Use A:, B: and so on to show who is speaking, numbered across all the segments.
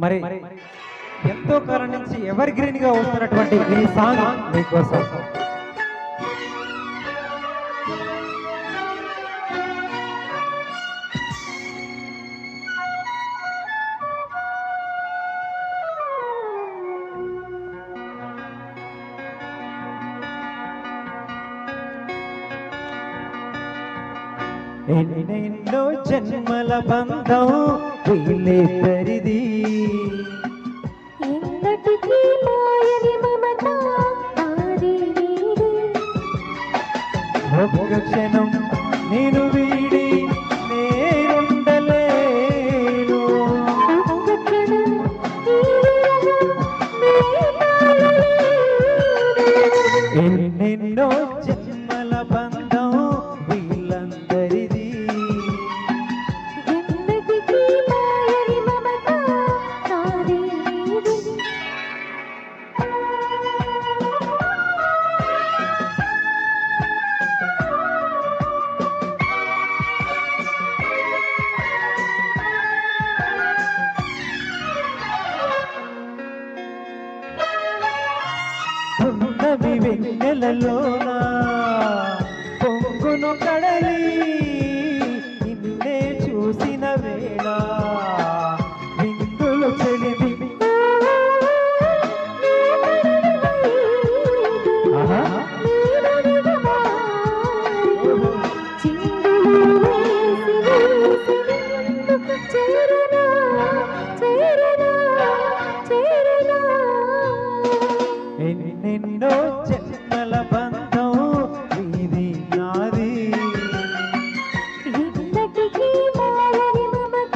A: మరి ఎంతో కాలం నుంచి ఎవర్ గ్రీన్ గా వస్తున్నటువంటి ఈ సాంగ్ మీకోసం. ఎన్నెన్నో జన్మల బంధం వీళ్ళిద్దరిది,
B: ఎన్నటికీ మాయని మమత నాది నీది.
A: ఒక్క క్షణం నేను వీడి నేనుండలేను,
B: ఒక్క క్షణం ఈ విరహం నే తాళలేను.
A: ఎన్నెన్నో జన్మల బంధం వీళ్ళందరిది,
B: ఎన్నటికీ మాయని మమత నాది నీది.
A: ఉన్నవి వెన్నెలలోన పొంగును కడలి, నిన్నే చూసిన వేళ విందులు చెలిమి. ఆహా. ఎన్నెన్నో జన్మల బంధం ఇది నాది,
B: ఎన్నటికీ మాయని మమత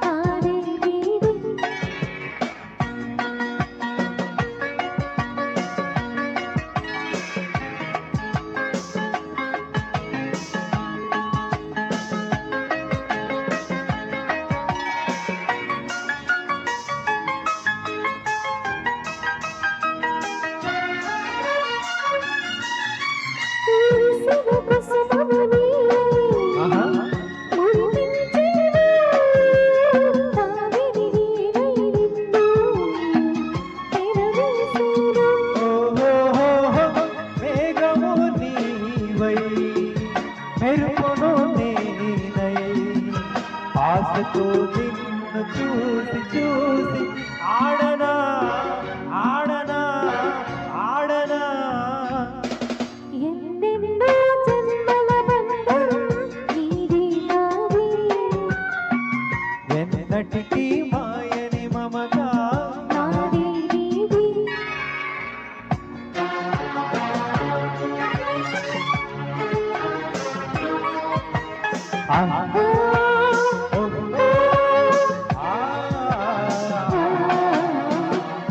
B: నాది నీది.
A: ఆహా. ఓహోహోహో, మేఘము నీవై మెరుపును నేనై, ఆశతో నిన్ను చూసి చూసి ఆడనా ఆడనా ఆడనా.
B: ఎన్నెన్నో జన్మల బంధం నీది నాది.
A: ఎన్నటికీ మాయని మమత
B: నాది నీది.
A: ఆహా.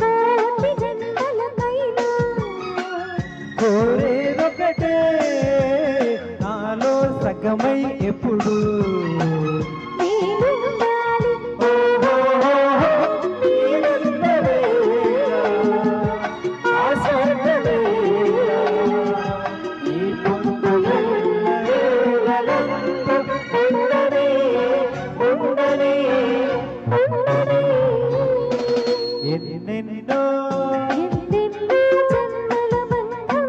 B: కోటి జన్మలకైనా
A: కోరేదొకటే నాలో సగమై ఎప్పుడు
B: నేనుండాలి.
A: నీలున్న వేళ, ఆ స్వర్గవేళ, ఈ పొంగు ఎల్లవేళలందు ఉండనే ఉండనే
B: ఉండనే.
A: ఎన్నెన్నో
B: ఎన్నెన్నో జన్మల బంధం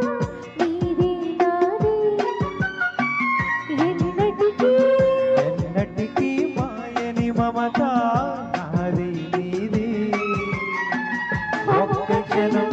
B: నీది నాది. ఎన్నటికీ
A: ఎన్నటికీ మాయని మమత నాది నీది. ఒక్క క్షణం